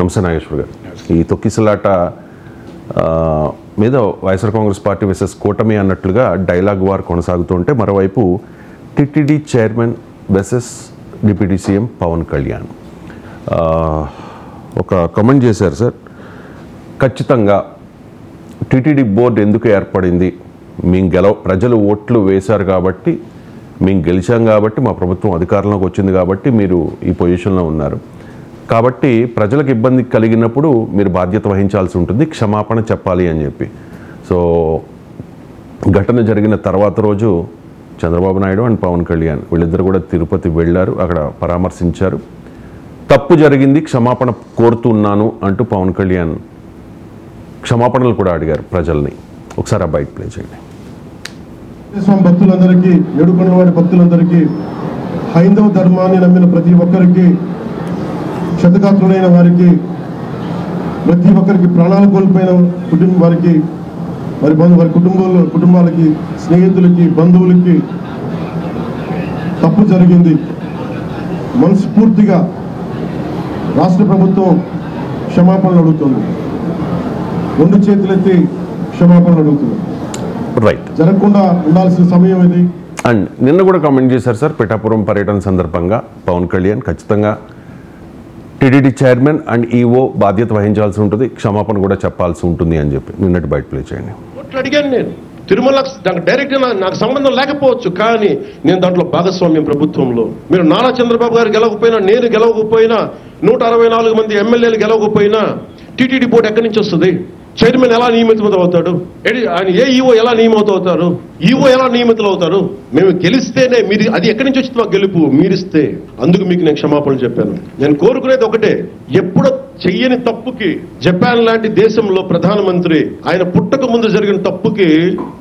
నమస్తే నాగేశ్వర్ గారు. ఈ తొక్కిసలాట మీద వైఎస్ఆర్ కాంగ్రెస్ పార్టీ వర్సెస్ కూటమి అన్నట్లుగా డైలాగ్ వార్ కొనసాగుతుంటే మరోవైపు TTD chairman versus deputy CM Pawan Kalyan ఒక కామెంట్ చేశారు సార్. ఖచ్చితంగా టిటిడి బోర్డు ఎందుకు ఏర్పడింది, మేము ప్రజలు ఓట్లు వేశారు కాబట్టి, మేము గెలిచాం కాబట్టి, మా ప్రభుత్వం అధికారంలోకి వచ్చింది కాబట్టి మీరు ఈ పొజిషన్లో ఉన్నారు కాబట్టి ప్రజలకు ఇబ్బంది కలిగినప్పుడు మీరు బాధ్యత వహించాల్సి ఉంటుంది, క్షమాపణ చెప్పాలి అని చెప్పి. సో ఘటన జరిగిన తర్వాత రోజు చంద్రబాబు నాయుడు అండ్ పవన్ కళ్యాణ్ వీళ్ళిద్దరు కూడా తిరుపతి వెళ్ళారు, అక్కడ పరామర్శించారు. తప్పు జరిగింది, క్షమాపణ కోరుతున్నాను అంటూ పవన్ కళ్యాణ్ క్షమాపణలు కూడా అడిగారు ప్రజల్ని. ఒకసారి ఆ బయట ప్లే చేయండి. భక్తులందరికీ, ఏడుకొండలవాడి భక్తులందరికీ, హైందవ ధర్మాన్ని నమ్మిన ప్రతి ఒక్కరికి, క్షతగాత్రులైన వారికి, ప్రతి ఒక్కరికి, ప్రాణాలు కోల్పోయిన వారికి, వారి కుటుంబాలకి, స్నేహితులకి, బంధువులకి తప్పు జరిగింది. మనస్ఫూర్తిగా రాష్ట్ర ప్రభుత్వం క్షమాపణలు అడుగుతుంది, రెండు చేతులెత్తి క్షమాపణలు అడుగుతుంది. రైట్, జరగకుండా ఉండాల్సిన సమయం ఇది. అండ్ నిన్న కూడా కామెంట్ చేశారు సార్, పిఠాపురం పర్యటన సందర్భంగా పవన్ కళ్యాణ్ ఖచ్చితంగా టీటీడీ చైర్మన్ అండ్ ఈఓ బాధ్యత వహించాల్సి ఉంటుంది, క్షమాపణ కూడా చెప్పాల్సి ఉంటుంది అని చెప్పి నిన్నటి బయట ప్లే చేయండి. అడిగాను నేను తిరుమల డైరెక్ట్ నాకు సంబంధం లేకపోవచ్చు, కానీ నేను దాంట్లో భాగస్వామ్యం ప్రభుత్వంలో. మీరు నారా చంద్రబాబు గారు గెలవకపోయినా, నేను గెలవకపోయినా, 164 మంది ఎమ్మెల్యేలు గెలవకపోయినా టీటీడీ బోర్డు ఎక్కడి నుంచి వస్తుంది? చైర్మన్ ఎలా నియమితులు అవుతాడు? ఆయన ఏ ఈఓ ఎలా నియమితులు అవుతారు? ఈఓ ఎలా నియమితులు అవుతారు? మేము గెలిస్తేనే మీరు, అది ఎక్కడి నుంచి వచ్చింది మాకు గెలుపు? మీరిస్తే. అందుకు మీకు నేను క్షమాపణలు చెప్పాను. నేను కోరుకునేది ఒకటే, ఎప్పుడో చెయ్యని తప్పుకి, జపాన్ లాంటి దేశంలో ప్రధానమంత్రి ఆయన పుట్టక ముందు జరిగిన తప్పుకి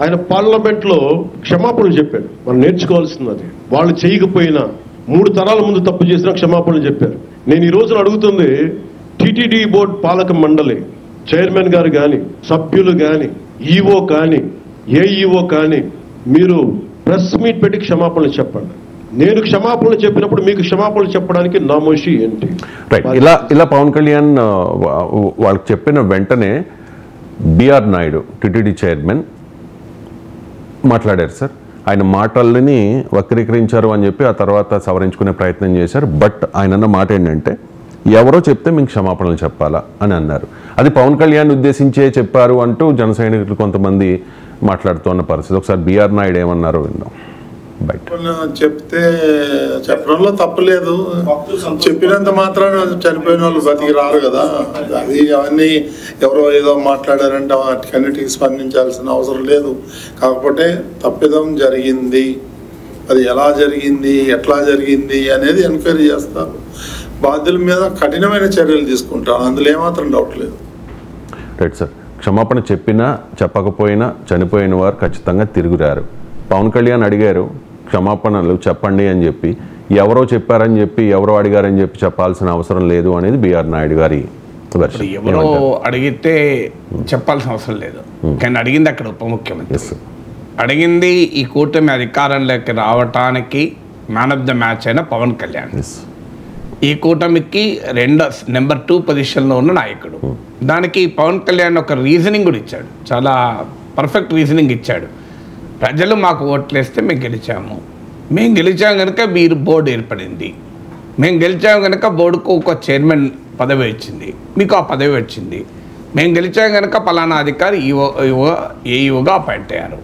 ఆయన పార్లమెంట్ లో క్షమాపణలు చెప్పాడు. మనం నేర్చుకోవాల్సింది అది. వాళ్ళు చేయకపోయినా 3 తరాల ముందు తప్పు చేసినా క్షమాపణలు చెప్పారు. నేను ఈ రోజున అడుగుతుంది, టీటీడీ బోర్డు పాలక మండలి చైర్మన్ గారు కానీ, సభ్యులు కానీ, ఈఓ కానీ, ఏ ఈఓ కానీ, మీరు ప్రెస్ మీట్ పెట్టి క్షమాపణలు చెప్పండి. నేను క్షమాపణలు చెప్పినప్పుడు మీకు క్షమాపణలు చెప్పడానికి నామోషి ఏంటి? రైట్, ఇలా పవన్ కళ్యాణ్ వాళ్ళకి చెప్పిన వెంటనే బిఆర్ నాయుడు టిటిడి చైర్మన్ మాట్లాడారు సార్. ఆయన మాటల్ని వక్రీకరించారు అని చెప్పి ఆ తర్వాత సవరించుకునే ప్రయత్నం చేశారు. బట్ ఆయన అన్న మాట ఏంటంటే, ఎవరో చెప్తే మీకు క్షమాపణలు చెప్పాలా అని అన్నారు. అది పవన్ కళ్యాణ్ ఉద్దేశించే చెప్పారు అంటూ జన సైనికులు కొంతమంది మాట్లాడుతున్న పరిస్థితి. ఒకసారి బిఆర్ నాయుడు ఏమన్నారో విందాం. బయట చెప్తే చెప్పడంలో తప్పులేదు, చెప్పినంత మాత్రాన చనిపోయిన వాళ్ళు బతికి రారు కదా. అది అవన్నీ ఎవరో ఏదో మాట్లాడారంటే వాటికన్నిటికి స్పందించాల్సిన అవసరం లేదు. కాకపోతే తప్పిదం జరిగింది, అది ఎలా జరిగింది, ఎట్లా జరిగింది అనేది ఎంక్వైరీ చేస్తారు. బాధ్యుల మీద కఠినమైన చర్యలు తీసుకుంటారు, అందులో ఏమాత్రం డౌట్ లేదు. రైట్ సార్, క్షమాపణ చెప్పినా చెప్పకపోయినా చనిపోయిన వారు ఖచ్చితంగా తిరుగురారు. పవన్ కళ్యాణ్ అడిగారు క్షమాపణలు చెప్పండి అని చెప్పి, ఎవరో చెప్పారని చెప్పి, ఎవరో అడిగారని చెప్పి చెప్పాల్సిన అవసరం లేదు అనేది బిఆర్ నాయుడు గారి వర్షన్. ఎవరో అడిగితే చెప్పాల్సిన అవసరం లేదు, కానీ అడిగింది అక్కడ ఉప ముఖ్యమంత్రి. అడిగింది ఈ కూటమి అధికారంలోకి రావటానికి మ్యాన్ ఆఫ్ ద మ్యాచ్ అయిన పవన్ కళ్యాణ్. ఈ కూటమికి నెంబర్ 2 పొజిషన్లో ఉన్న నాయకుడు. దానికి పవన్ కళ్యాణ్ ఒక రీజనింగ్ కూడా ఇచ్చాడు, చాలా పర్ఫెక్ట్ రీజనింగ్ ఇచ్చాడు. ప్రజలు మాకు ఓట్లేస్తే మేము గెలిచాము, మేము గెలిచాం కనుక మీరు బోర్డు ఏర్పడింది, మేము గెలిచాం కనుక బోర్డుకు ఒక చైర్మన్ పదవి వచ్చింది, మీకు ఆ పదవి వచ్చింది, మేము గెలిచాం కనుక పలానా అధికారి ఏఈఓగా అపాయింట్ అయ్యారు,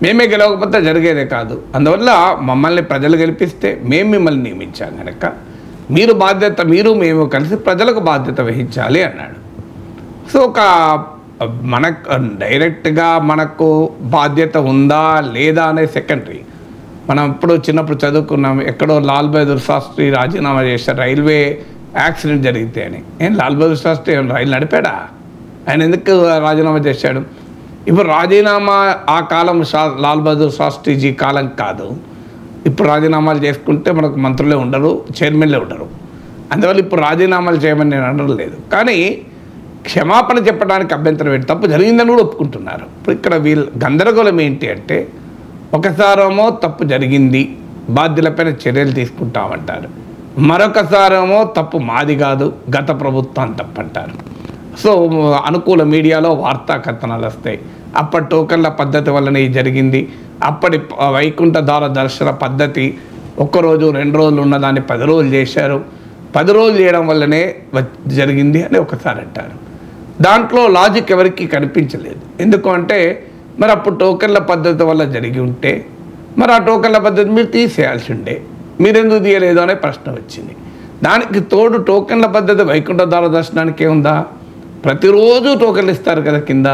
మేమే గెలవకపోతే జరిగేదే కాదు. అందువల్ల మమ్మల్ని ప్రజలు గెలిపిస్తే మేము మిమ్మల్ని నియమించాం కనుక మీరు బాధ్యత, మీరు మేము కలిసి ప్రజలకు బాధ్యత వహించాలి అన్నాడు. సో ఒక మనకు డైరెక్ట్గా మనకు బాధ్యత ఉందా లేదా అనే సెకండరీ. మనం ఇప్పుడు చిన్నప్పుడు చదువుకున్నాం, ఎక్కడో లాల్ బహదూర్ శాస్త్రి రాజీనామా చేశారు రైల్వే యాక్సిడెంట్ జరిగితే అని. లాల్ బహదూర్ శాస్త్రి రైలు నడిపాడా? ఆయన ఎందుకు రాజీనామా చేశాడు? ఇప్పుడు రాజీనామా ఆ కాలం లాల్ బహదూర్ శాస్త్రిజీ కాలం కాదు. ఇప్పుడు రాజీనామాలు చేసుకుంటే మనకు మంత్రులే ఉండరు, చైర్మన్లే ఉండరు. అందువల్ల ఇప్పుడు రాజీనామాలు చేయమని నేను అనడం లేదు, కానీ క్షమాపణ చెప్పడానికి అభ్యంతరం ఏంటి? తప్పు జరిగిందని కూడా ఒప్పుకుంటున్నారు. ఇప్పుడు ఇక్కడ వీళ్ళ గందరగోళం ఏంటి అంటే, ఒకసారేమో తప్పు జరిగింది, బాధ్యులపైన చర్యలు తీసుకుంటామంటారు, మరొకసారేమో తప్పు మాది కాదు గత ప్రభుత్వం తప్పంటారు. సో అనుకూల మీడియాలో వార్తా కథనాలు వస్తాయి. అప్పటి టోకన్ల పద్ధతి వల్లనే ఇది జరిగింది, అప్పటి వైకుంఠ ద్వార దర్శన పద్ధతి ఒక్కరోజు 2 రోజులు ఉన్నదాన్ని 10 రోజులు చేశారు, 10 రోజులు చేయడం వల్లనే జరిగింది అని ఒకసారి అంటారు. దాంట్లో లాజిక్ ఎవరికి కనిపించలేదు. ఎందుకు అంటే మరి అప్పుడు టోకన్ల పద్ధతి వల్ల జరిగి ఉంటే మరి ఆ టోకన్ల పద్ధతి మీరు తీసేయాల్సి ఉండే, మీరెందుకు తీయలేదు అనే ప్రశ్న వచ్చింది. దానికి తోడు టోకన్ల పద్ధతి వైకుంఠ ద్వార దర్శనానికి ఏముందా, ప్రతిరోజు టోకన్లు ఇస్తారు కదా, కింద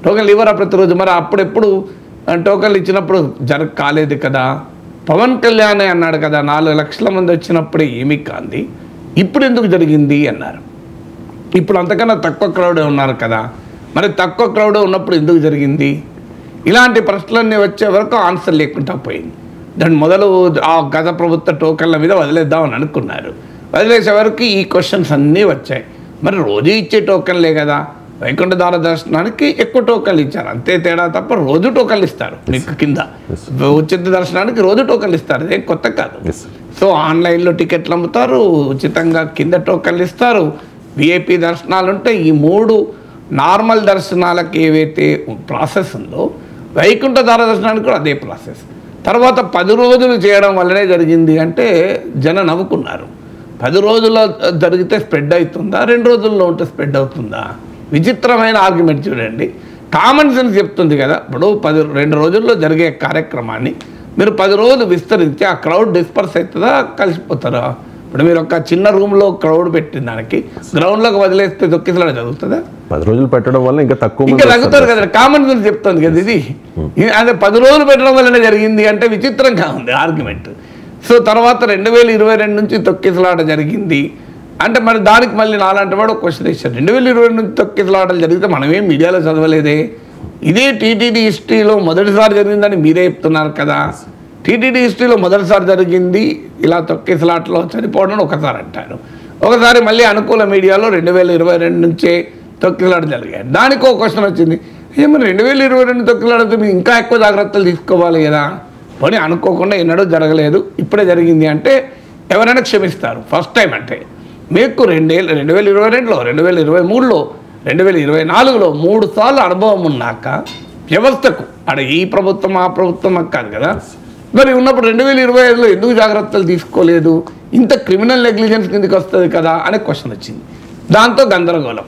టోకన్లు ఇవ్వరా ప్రతిరోజు? మరి అప్పుడెప్పుడు టోకన్లు ఇచ్చినప్పుడు కాలేదు కదా. పవన్ కళ్యాణ్ అన్నాడు కదా 4 లక్షల మంది వచ్చినప్పుడే ఏమీ కాంది, ఇప్పుడు ఎందుకు జరిగింది అన్నారు. ఇప్పుడు అంతకన్నా తక్కువ క్రౌడే ఉన్నారు కదా, మరి తక్కువ క్రౌడ్ ఉన్నప్పుడు ఎందుకు జరిగింది? ఇలాంటి ప్రశ్నలన్నీ వచ్చే వరకు ఆన్సర్ లేకుండా పోయింది. దాని మొదలు ఆ గత ప్రభుత్వ టోకన్ల మీద వదిలేద్దామని అనుకున్నారు. వదిలేసే వరకు ఈ క్వశ్చన్స్ అన్నీ వచ్చాయి. మరి రోజు ఇచ్చే టోకన్లే కదా, వైకుంఠ ద్వార దర్శనానికి ఎక్కువ టోకన్లు ఇచ్చారు అంతే తేడా తప్ప రోజు టోకన్లు ఇస్తారు మీకు కింద. ఉచిత దర్శనానికి రోజు టోకన్లు ఇస్తారు, అదేం కొత్త కాదు. సో ఆన్లైన్లో టికెట్లు అమ్ముతారు, ఉచితంగా కింద టోకన్లు ఇస్తారు, విఐపి దర్శనాలు ఉంటాయి. ఈ 3 నార్మల్ దర్శనాలకు ఏవైతే ప్రాసెస్ ఉందో వైకుంఠ ద్వార దర్శనానికి కూడా అదే ప్రాసెస్. తర్వాత 10 రోజులు చేయడం వల్లనే జరిగింది అంటే జనం నవ్వుకున్నారు. 10 రోజుల్లో జరిగితే స్ప్రెడ్ అవుతుందా, 2 రోజుల్లో ఉంటే స్ప్రెడ్ అవుతుందా? విచిత్రమైన ఆర్గ్యుమెంట్ చూడండి. కామన్ సెన్స్ చెప్తుంది కదా. ఇప్పుడు 2 రోజుల్లో జరిగే కార్యక్రమాన్ని మీరు 10 రోజులు విస్తరించి ఆ క్రౌడ్ డిస్పర్స్ అవుతుందా, కలిసిపోతారా? ఇప్పుడు మీరు ఒక చిన్న రూమ్లో క్రౌడ్ పెట్టిన దానికి గ్రౌండ్లోకి వదిలేస్తే తొక్కిసలాడ జరుగుతుందా? 10 రోజులు పెట్టడం వల్ల ఇంకా తగ్గుతారు కదా. కామన్ సెన్స్ చెప్తుంది కదా ఇది. అదే 10 రోజులు పెట్టడం వల్లనే జరిగింది అంటే విచిత్రంగా ఉంది ఆర్గ్యుమెంట్. సో తర్వాత 2022 నుంచి తొక్కిసలాట జరిగింది అంటే మరి దానికి మళ్ళీ నాలాంటి వాడు క్వశ్చన్ ఇచ్చారు. 2022 నుంచి తొక్కిసలాటలు జరిగితే మనమేం మీడియాలో చదవలేదే, ఇదే టీటీడీ హిస్టరీలో మొదటిసారి జరిగిందని మీరే చెప్తున్నారు కదా. టీటీడీ హిస్టరీలో మొదటిసారి జరిగింది ఇలా తొక్కిసలాటలో చనిపోవడం ఒకసారి అంటారు, ఒకసారి మళ్ళీ అనుకూల మీడియాలో 2022 నుంచే తొక్కిసలాట జరిగాయి. దానికి ఒక క్వశ్చన్ వచ్చింది, ఏమన్నా 2022 తొక్కిసలాడితే మీరు ఇంకా ఎక్కువ జాగ్రత్తలు తీసుకోవాలి కదా, పోనీ అనుకోకుండా ఎన్నడూ జరగలేదు ఇప్పుడే జరిగింది అంటే ఎవరైనా క్షమిస్తారు. ఫస్ట్ టైం అంటే మీకు 2022లో 2023లో 2024లో 3 సార్లు అనుభవం ఉన్నాక వ్యవస్థకు అక్కడ ఈ ప్రభుత్వం ఆ ప్రభుత్వం కాదు కదా, మరి ఉన్నప్పుడు 2025లో ఎందుకు జాగ్రత్తలు తీసుకోలేదు, ఇంత క్రిమినల్ నెగ్లిజెన్స్ కిందకి వస్తుంది కదా అనే క్వశ్చన్ వచ్చింది. దాంతో గందరగోళం.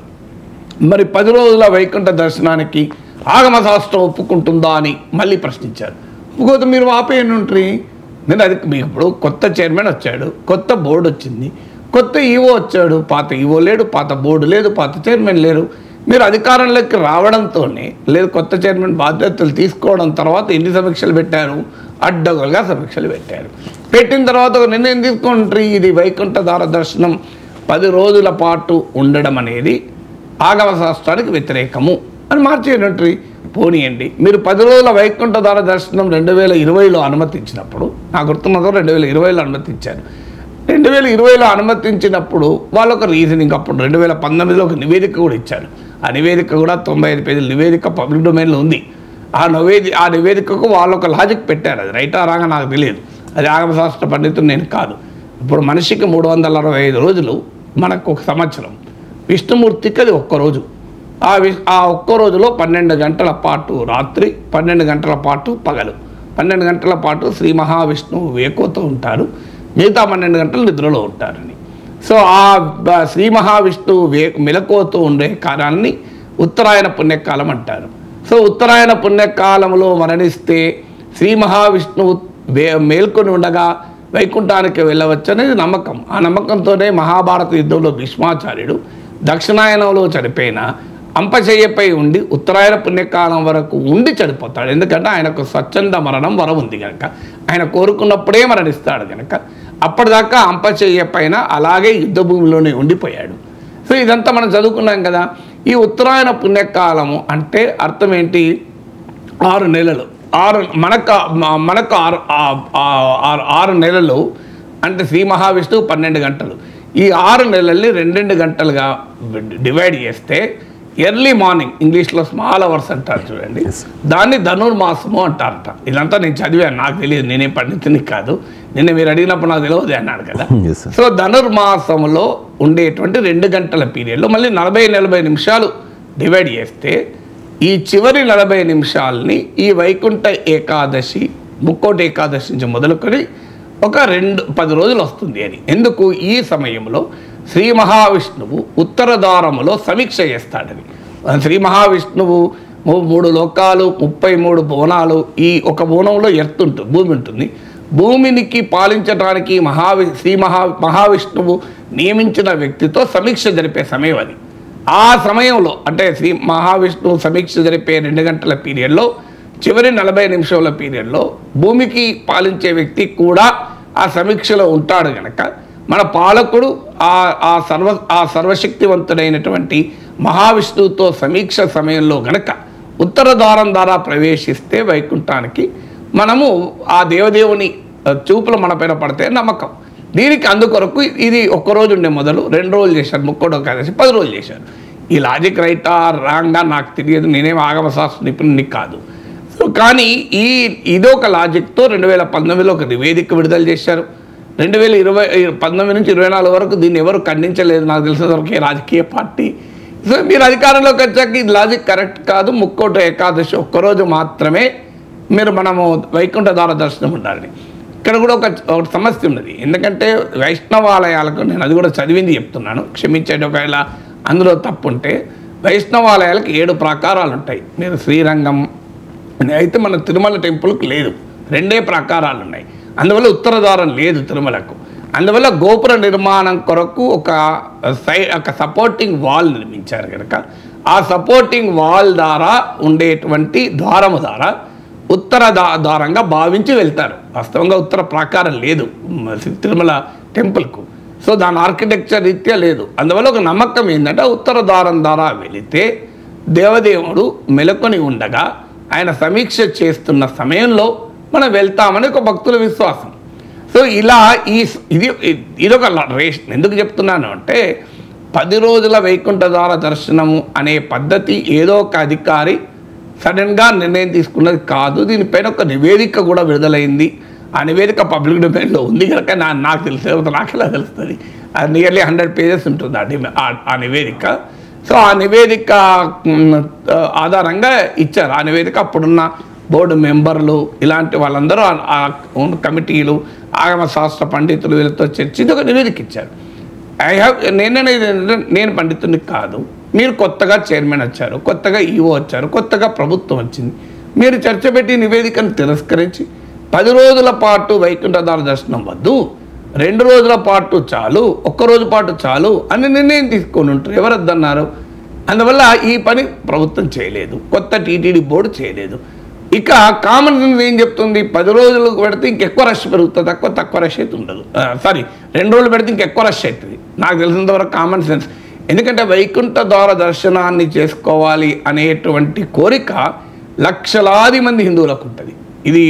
మరి 10 రోజుల వైకుంఠ దర్శనానికి ఆగమ శాస్త్రం ఒప్పుకుంటుందా అని మళ్ళీ ప్రశ్నించారు. ఒప్పుకోతే మీరు ఆపేయండి ఉంటుంది. నేను అది మీకు ఇప్పుడు కొత్త చైర్మన్ వచ్చాడు, కొత్త బోర్డు వచ్చింది, కొత్త ఈవో వచ్చాడు, పాత ఈవో లేడు, పాత బోర్డు లేదు, పాత చైర్మన్ లేరు. మీరు అధికారంలోకి రావడంతోనే లేదు కొత్త చైర్మన్ బాధ్యతలు తీసుకోవడం తర్వాత ఎన్ని సమీక్షలు పెట్టారు, అడ్డగోలుగా సమీక్షలు పెట్టారు. పెట్టిన తర్వాత ఒక నిర్ణయం తీసుకుంటారు, ఇది వైకుంఠ ద్వార దర్శనం 10 రోజుల పాటు ఉండడం అనేది ఆగమ శాస్త్రానికి వ్యతిరేకము అని మార్చేయండి. పోనీయండి, మీరు 10 రోజుల వైకుంఠ ద్వార దర్శనం 2020లో అనుమతించినప్పుడు, నాకు గుర్తున్నదో 2020లో అనుమతించారు. 2020లో అనుమతించినప్పుడు వాళ్ళొక రీజనింగ్, అప్పుడు 2019లో ఒక నివేదిక కూడా ఇచ్చారు. ఆ నివేదిక కూడా 95 పేజీల నివేదిక పబ్లిక్ డొమైన్లో ఉంది. ఆ నివేదికకు వాళ్ళు ఒక లాజిక్ పెట్టారు. అది రైటా రాగా నాకు తెలియదు, అది ఆగమ శాస్త్ర పండితుడు నేను కాదు. ఇప్పుడు మనిషికి 365 రోజులు, మనకు ఒక సంవత్సరం. విష్ణుమూర్తికి అది ఒక్కరోజు. ఆ ఒక్క రోజులో 12 గంటల పాటు రాత్రి, 12 గంటల పాటు పగలు, 12 గంటల పాటు శ్రీ మహావిష్ణువు వేకోతో ఉంటారు, మిగతా 12 గంటలు నిద్రలో ఉంటారని. సో ఆ శ్రీ మహావిష్ణువు మెలకువతో ఉండే కాలాన్ని ఉత్తరాయణ పుణ్యకాలం అంటారు. సో ఉత్తరాయణ పుణ్యకాలంలో మరణిస్తే శ్రీ మహావిష్ణువు మేల్కొని ఉండగా వైకుంఠానికి వెళ్ళవచ్చు అనేది నమ్మకం. ఆ నమ్మకంతోనే మహాభారత యుద్ధంలో భీష్మాచార్యుడు దక్షిణాయనంలో చనిపోయిన అంపశయ్యపై ఉండి ఉత్తరాయణ పుణ్యకాలం వరకు ఉండి చనిపోతాడు. ఎందుకంటే ఆయనకు స్వచ్ఛంద మరణం వరం ఉంది కనుక, ఆయన కోరుకున్నప్పుడే మరణిస్తాడు కనుక అప్పటిదాకా అంపశయ్య పైన అలాగే యుద్ధ భూమిలోనే ఉండిపోయాడు. సో ఇదంతా మనం చదువుకున్నాం కదా. ఈ ఉత్తరాయణ పుణ్యకాలము అంటే అర్థం ఏంటి? 6 నెలలు. మనకు 6 నెలలు అంటే శ్రీ మహావిష్ణువు 12 గంటలు. ఈ 6 నెలల్ని 2 గంటలుగా డివైడ్ చేస్తే ఎర్లీ మార్నింగ్, ఇంగ్లీష్లో స్మాల్ అవర్స్ అంటారు చూడండి, దాన్ని ధనుర్మాసము అంటారట. ఇదంతా నేను చదివాను, నాకు తెలియదు, నేనేం పండితుని కాదు, నిన్న మీరు అడిగినప్పుడు నాకు తెలియదు అన్నాడు కదా. సో ధనుర్మాసంలో ఉండేటువంటి 2 గంటల పీరియడ్లో మళ్ళీ 40-40 నిమిషాలు డివైడ్ చేస్తే ఈ చివరి 40 నిమిషాలని ఈ వైకుంఠ ఏకాదశి, ముక్కోటి ఏకాదశి నుంచి మొదలుకొని ఒక 10 రోజులు వస్తుంది అని. ఎందుకు? ఈ సమయంలో శ్రీ మహావిష్ణువు ఉత్తర ద్వారములో సమీక్ష చేస్తాడని. శ్రీ మహావిష్ణువు 3 లోకాలు, 33 భువనాలు, ఈ ఒక భువనంలో ఎర్త్ ఉంటుంది, భూమి ఉంటుంది. భూమినికి పాలించడానికి మహావిష్ణువు నియమించిన వ్యక్తితో సమీక్ష జరిపే సమయం అది. ఆ సమయంలో అంటే శ్రీ మహావిష్ణువు సమీక్ష జరిపే 2 గంటల పీరియడ్లో చివరి 40 నిమిషాల పీరియడ్లో భూమికి పాలించే వ్యక్తి కూడా ఆ సమీక్షలో ఉంటాడు కనుక మన పాలకుడు ఆ సర్వశక్తివంతుడైనటువంటి మహావిష్ణువుతో సమీక్ష సమయంలో గనక ఉత్తర ద్వారం ద్వారా ప్రవేశిస్తే వైకుంఠానికి మనము ఆ దేవదేవుని చూపులు మన పైన పడితే నమ్మకం. దీనికి అందుకొరకు ఇది ఒక్కరోజు ఉండే మొదలు 2 రోజులు చేశారు, ముక్కోటి ఏకాదశి 10 రోజులు చేశారు. ఈ లాజిక్ రైటా రాంగా నాకు తెలియదు, నేనేం ఆగమశాస్త్ర నిపుణుని కాదు. సో కానీ ఇదొక లాజిక్తో 2019లో ఒక నివేదిక విడుదల చేశారు. 2019 నుంచి 24 వరకు దీన్ని ఎవరు ఖండించలేదు నాకు తెలిసిన వరకు రాజకీయ పార్టీ. సో మీరు అధికారంలోకి వచ్చాక ఈ లాజిక్ కరెక్ట్ కాదు, ముక్కోటి ఏకాదశి ఒక్కరోజు మాత్రమే మనము వైకుంఠ ద్వార దర్శనం ఉండాలని. ఇక్కడ కూడా ఒక సమస్య ఉన్నది. ఎందుకంటే వైష్ణవాలయాలకు, నేను అది కూడా చదివింది చెప్తున్నాను, క్షమించండి ఒకవేళ అందులో తప్పు ఉంటే, వైష్ణవాలయాలకు 7 ప్రాకారాలు ఉంటాయి. మీరు శ్రీరంగం అయితే మన తిరుమల టెంపుల్కి లేదు, 2 ప్రాకారాలు ఉన్నాయి. అందువల్ల ఉత్తర ద్వారం లేదు తిరుమలకు. అందువల్ల గోపుర నిర్మాణం కొరకు ఒక సపోర్టింగ్ వాల్ నిర్మించారు కనుక ఆ సపోర్టింగ్ వాల్ ద్వారా ఉండేటువంటి ద్వారము ద్వారా ఉత్తర ద్వారంగా భావించి వెళ్తారు. వాస్తవంగా ఉత్తర ప్రాకారం లేదు తిరుమల టెంపుల్కు. సో దాని ఆర్కిటెక్చర్ రీత్యా లేదు. అందువల్ల ఒక నమ్మకం ఏంటంటే ఉత్తర ద్వారం ద్వారా వెళితే దేవదేవుడు మెలకొని ఉండగా ఆయన సమీక్ష చేస్తున్న సమయంలో మనం వెళ్తామని ఒక భక్తుల విశ్వాసం. సో ఇలా ఇదొక రేషన్. ఎందుకు చెప్తున్నాను అంటే 10 రోజుల వైకుంఠ ద్వార దర్శనము అనే పద్ధతి ఏదో ఒక అధికారి సడన్గా నిర్ణయం తీసుకున్నది కాదు. దీనిపైన ఒక నివేదిక కూడా విడుదలైంది. ఆ నివేదిక పబ్లిక్ డొమైన్లో ఉంది కనుక నాకు తెలిసే నాకెలా తెలుస్తుంది. అది నియర్లీ 100 పేజెస్ ఉంటుంది ఆ నివేదిక. సో ఆ నివేదిక ఆధారంగా ఇచ్చారు. ఆ నివేదిక అప్పుడున్న బోర్డు మెంబర్లు ఇలాంటి వాళ్ళందరూ ఆ కమిటీలు, ఆగమ శాస్త్ర పండితులు వీళ్ళతో చర్చించి ఒక నివేదిక ఇచ్చారు. నేను పండితుడిని కాదు, మీరు కొత్తగా చైర్మన్ వచ్చారు, కొత్తగా ఈవో వచ్చారు, కొత్తగా ప్రభుత్వం వచ్చింది, మీరు చర్చ పెట్టి నివేదికను తిరస్కరించి 10 రోజుల పాటు వైకుంఠ ద్వార దర్శనం వద్దు, 2 రోజుల పాటు చాలు, 1 రోజు పాటు చాలు అని నిర్ణయం తీసుకొని ఉంటారు. ఎవరు వద్దన్నారు? అందువల్ల ఈ పని ప్రభుత్వం చేయలేదు, కొత్త టీటీడీ బోర్డు చేయలేదు. ఇక కామన్ సెన్స్ ఏం చెప్తుంది? 10 రోజులు పెడితే ఇంకెక్కువ రష్ పెరుగుతుంది, తక్కువ రష్ అయితే ఉండదు. 2 రోజులు పెడితే ఇంకెక్కువ రష్ అవుతుంది నాకు తెలిసినంతవరకు కామన్ సెన్స్. ఎందుకంటే వైకుంఠ ద్వార దర్శనాన్ని చేసుకోవాలి అనేటువంటి కోరిక లక్షలాది మంది హిందువులకు ఉంటుంది. ఇది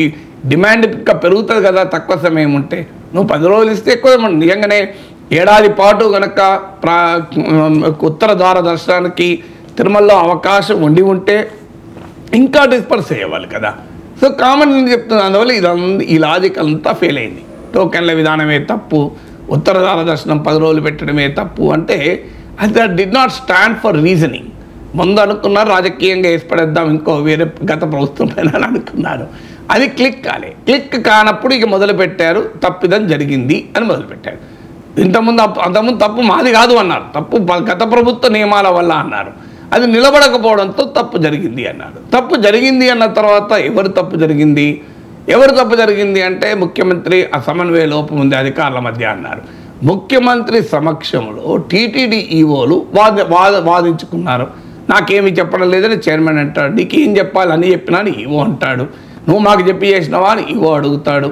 డిమాండ్ ఇంకా పెరుగుతుంది కదా తక్కువ సమయం ఉంటే. నువ్వు 10 రోజులు ఇస్తే ఎక్కువ. నిజంగానే ఏడాది పాటు కనుక ఉత్తర ద్వార దర్శనానికి తిరుమలలో అవకాశం ఉండి ఉంటే ఇంకా డిస్పర్స్ అయ్యేవాళ్ళు కదా. సో కామన్ నేను చెప్తున్నాను. అందువల్ల ఈ లాజిక్ అంతా ఫెయిల్ అయింది. టోకెన్ల విధానమే తప్పు, ఉత్తర ద్వార దర్శనం 10 రోజులు పెట్టడమే తప్పు అంటే అది did not stand for reasoning. ముందు అనుకున్నారు రాజకీయంగా వేసిపడేద్దాం ఇంకో వేరే గత ప్రభుత్వం పైన అనుకున్నారు. అది క్లిక్ కాలే. క్లిక్ కానప్పుడు ఇక మొదలుపెట్టారు, తప్పిదం జరిగింది అని మొదలుపెట్టారు. అంతకుముందు తప్పు మాది కాదు అన్నారు, తప్పు గత ప్రభుత్వ నియమాల వల్ల అన్నారు. అది నిలబడకపోవడంతో తప్పు జరిగింది అన్నారు. తప్పు జరిగింది అన్న తర్వాత ఎవరు తప్పు జరిగింది అంటే ముఖ్యమంత్రి సమన్వయ లోపం ఉంది అధికారుల మధ్య అన్నారు. ముఖ్యమంత్రి సమక్షంలో టీటీడీ ఈవోలు వాదించుకున్నారు. నాకేమి చెప్పడం లేదని చైర్మన్ అంటాడు, నీకేం చెప్పాలి అని చెప్పినా అని ఈవో అంటాడు, నువ్వు మాకు చెప్పి చేసినావా అని ఈవో అడుగుతాడు.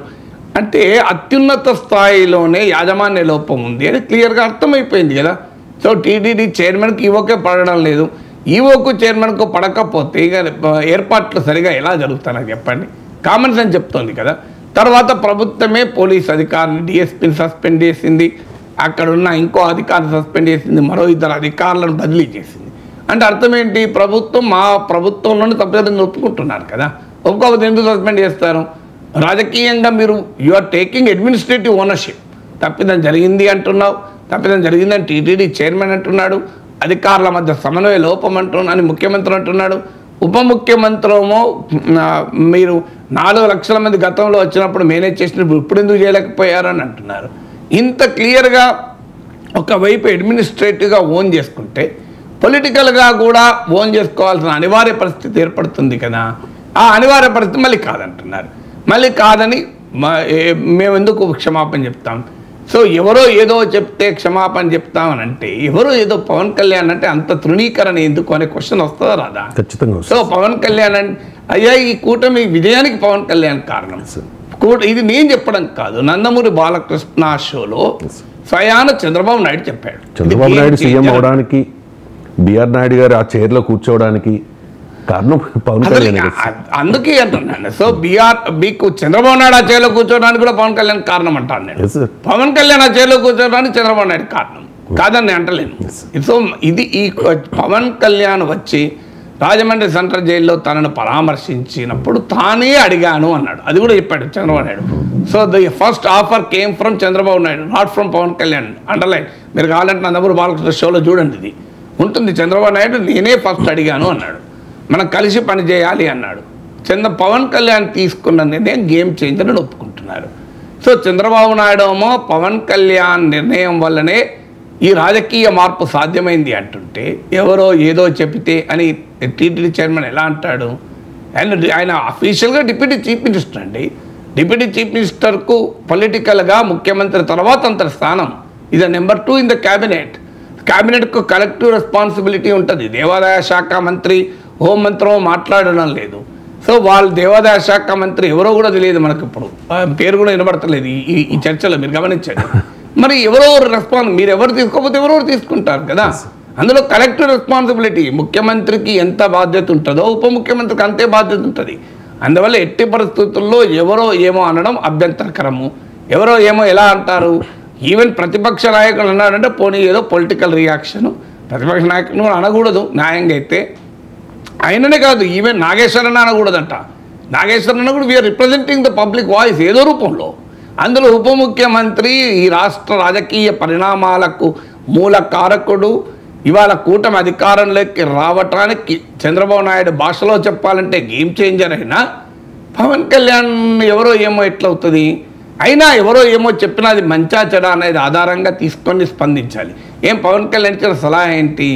అంటే అత్యున్నత స్థాయిలోనే యాజమాన్య లోపం ఉంది అని క్లియర్గా అర్థమైపోయింది కదా. సో టీటీడీ చైర్మన్కి ఈవోకే పడడం లేదు, ఈవోకు చైర్మన్కు పడకపోతే ఇక ఏర్పాట్లు సరిగా ఎలా జరుగుతానని చెప్పండి. కామన్ సెన్స్ చెప్తోంది కదా. తర్వాత ప్రభుత్వమే పోలీస్ అధికారిని డిఎస్పీని సస్పెండ్ చేసింది, అక్కడున్న ఇంకో అధికారిని సస్పెండ్ చేసింది, మరో 2 అధికారులను బదిలీ చేసింది. అంటే అర్థం ఏంటి? ప్రభుత్వం మా ప్రభుత్వంలోనే తప్పిదం ఒప్పుకుంటున్నారు కదా. ఒప్పుకోకపోతే ఎందుకు సస్పెండ్ చేస్తారు? రాజకీయంగా మీరు you are taking administrative ownership. తప్పిదం జరిగింది అంటున్నావు, తప్పిదం జరిగిందని టీటీడీ చైర్మన్ అంటున్నాడు, అధికారుల మధ్య సమన్వయ లోపం అని ముఖ్యమంత్రి అంటున్నాడు. ఉప ముఖ్యమంత్రేమో మీరు 4 లక్షల మంది గతంలో వచ్చినప్పుడు మేనేజ్ చేసినప్పుడు ఇప్పుడు ఎందుకు చేయలేకపోయారని అంటున్నారు. ఇంత క్లియర్గా ఒకవైపు అడ్మినిస్ట్రేటివ్గా ఓన్ చేసుకుంటే పొలిటికల్గా కూడా ఓన్ చేసుకోవాల్సిన అనివార్య పరిస్థితి ఏర్పడుతుంది కదా. ఆ అనివార్య పరిస్థితి మళ్ళీ కాదంటున్నారు. మళ్ళీ కాదని మేము ఎందుకు క్షమాపణ చెప్తాం? సో ఎవరో ఏదో చెప్తే క్షమాపణ చెప్తామని అంటే, ఎవరో ఏదో పవన్ కళ్యాణ్ అంటే అంత తృణీకరణ ఎందుకు అనే క్వశ్చన్ వస్తుందా రాదా? ఖచ్చితంగా. సో పవన్ కళ్యాణ్ అంటే అయ్యా ఈ కూటమి విజయానికి పవన్ కళ్యాణ్ కారణం. ఇది నేను చెప్పడం కాదు, నందమూరి బాలకృష్ణ షోలో స్వయాన చంద్రబాబు నాయుడు చెప్పాడు. చంద్రబాబు నాయుడు సీఎం అవడానికి, బిఆర్ నాయుడు గారు ఆ చైర్లో కూర్చోవడానికి కారణం పవన్ కళ్యాణ్. అందుకే అంటున్నాను. సో మీకు చంద్రబాబు నాయుడు ఆ చైర్లో కూర్చోవడానికి కూడా పవన్ కళ్యాణ్ కారణం అంటాను నేను. పవన్ కళ్యాణ్ ఆ చైర్లో కూర్చోవడానికి చంద్రబాబు నాయుడు కారణం కాదని అంటలేను. సో ఇది ఈ పవన్ కళ్యాణ్ వచ్చి రాజమండ్రి సెంట్రల్ జైల్లో తనను పరామర్శించినప్పుడు తానే అడిగాను అన్నాడు. అది కూడా చెప్పాడు Chandrababu Naidu. So the first offer came from Chandrababu Naidu, not from Pawan Kalyan. Underline. మీరు కావాలంటే నందమూరి బాలకృష్ణ షోలో చూడండి, ఇది ఉంటుంది. చంద్రబాబు నాయుడు నేనే ఫస్ట్ అడిగాను అన్నాడు, మనం కలిసి పనిచేయాలి అన్నాడు. పవన్ కళ్యాణ్ తీసుకున్న నిర్ణయం గేమ్ చేంజర్ అని ఒప్పుకుంటున్నారు. సో చంద్రబాబు నాయుడు ఏమో పవన్ కళ్యాణ్ నిర్ణయం వల్లనే ఈ రాజకీయ మార్పు సాధ్యమైంది అంటుంటే, ఎవరో ఏదో చెబితే అని టీటీడీ చైర్మన్ ఎలా అంటాడు? ఆయన అఫీషియల్గా డిప్యూటీ చీఫ్ మినిస్టర్ అండి. డిప్యూటీ చీఫ్ మినిస్టర్కు పొలిటికల్గా ముఖ్యమంత్రి తర్వాత అంత స్థానం. ఇది నెంబర్ 2 ఇన్ ద క్యాబినెట్. క్యాబినెట్కు కలెక్టివ్ రెస్పాన్సిబిలిటీ ఉంటుంది. దేవాదాయ శాఖ మంత్రి, హోంమంత్రి మాట్లాడడం లేదు. సో వాళ్ళు దేవాదాయ శాఖ మంత్రి ఎవరో కూడా తెలియదు మనకు, ఇప్పుడు పేరు కూడా వినబడతలేదు ఈ చర్చలో, మీరు గమనించండి. మరి ఎవరో మీరు ఎవరు తీసుకోకపోతే ఎవరో తీసుకుంటారు కదా. అందులో కలెక్టివ్ రెస్పాన్సిబిలిటీ ముఖ్యమంత్రికి ఎంత బాధ్యత ఉంటుందో ఉప ముఖ్యమంత్రికి అంతే బాధ్యత ఉంటుంది. అందువల్ల ఎట్టి పరిస్థితుల్లో ఎవరో ఏమో అనడం అభ్యంతరకరము. ఎవరో ఏమో ఎలా అంటారు? ఈవెన్ ప్రతిపక్ష నాయకులు అన్నాడంటే పోనీ ఏదో పొలిటికల్ రియాక్షన్, ప్రతిపక్ష నాయకులు అనకూడదు న్యాయంగా అయితే. ఆయననే కాదు, ఈవెన్ నాగేశ్వరన్న అనకూడదంట. నాగేశ్వరన్న కూడా we are representing the public voice ఏదో రూపంలో. అందులో ఉప ముఖ్యమంత్రి ఈ రాష్ట్ర రాజకీయ పరిణామాలకు మూల కారకుడు. ఇవాళ కూటమి అధికారంలోకి రావటానికి చంద్రబాబు నాయుడు భాషలో చెప్పాలంటే గేమ్ చేంజర్ అయినా పవన్ కళ్యాణ్ ఎవరో ఏమో ఎట్లవుతుంది? అయినా ఎవరో ఏమో చెప్పినా అది మంచా చెడా అనేది ఆధారంగా తీసుకొని స్పందించాలి. ఏం పవన్ కళ్యాణ్ ఇచ్చిన సలహా ఏంటి?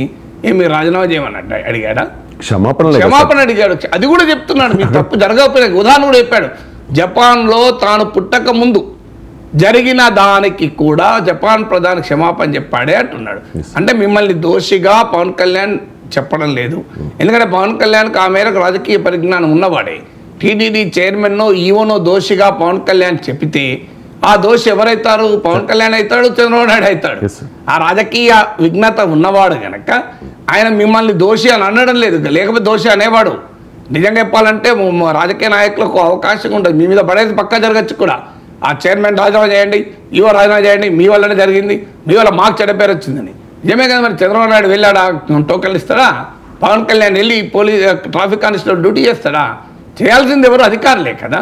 ఏమి రాజీనామా చేయమని అడిగాడా? క్షమాపణ అడిగాడు. అది కూడా చెప్తున్నాడు, మీరు తప్పు జరగకపోయినా. ఉదాహరణ కూడా చెప్పాడు, జపాన్లో తాను పుట్టక ముందు జరిగిన దానికి కూడా జపాన్ ప్రధాని క్షమాపణ చెప్పాడే అంటున్నాడు. అంటే మిమ్మల్ని దోషిగా పవన్ కళ్యాణ్ చెప్పడం లేదు. ఎందుకంటే పవన్ కళ్యాణ్కి ఆ మేరకు రాజకీయ పరిజ్ఞానం ఉన్నవాడే. టీటీడీ చైర్మన్నో ఈవోనో దోషిగా పవన్ కళ్యాణ్ చెప్పితే ఆ దోషి ఎవరైతారు? పవన్ కళ్యాణ్ అవుతాడు, చంద్రబాబు నాయుడు అవుతాడు. ఆ రాజకీయ విఘ్నత ఉన్నవాడు కనుక ఆయన మిమ్మల్ని దోషి అని అనడం లేదు. లేకపోతే దోషి అనేవాడు. నిజంగా చెప్పాలంటే రాజకీయ నాయకులకు అవకాశం ఉంటుంది, మీ మీద పడేది పక్కా జరగచ్చు కూడా. ఆ చైర్మన్ రాజీనామా చేయండి, ఈవో రాజీనామా చేయండి, మీ వల్లనే జరిగింది, మీ వల్ల మాకు చెడ్డ పేరు వచ్చిందని. నిజమే కదా. మరి చంద్రబాబు నాయుడు వెళ్ళాడా? టోకెన్లు ఇస్తాడా? పవన్ కళ్యాణ్ వెళ్ళి ట్రాఫిక్ కానిస్టేబుల్ డ్యూటీ చేస్తాడా? చేయాల్సింది ఎవరు? అధికారులే కదా.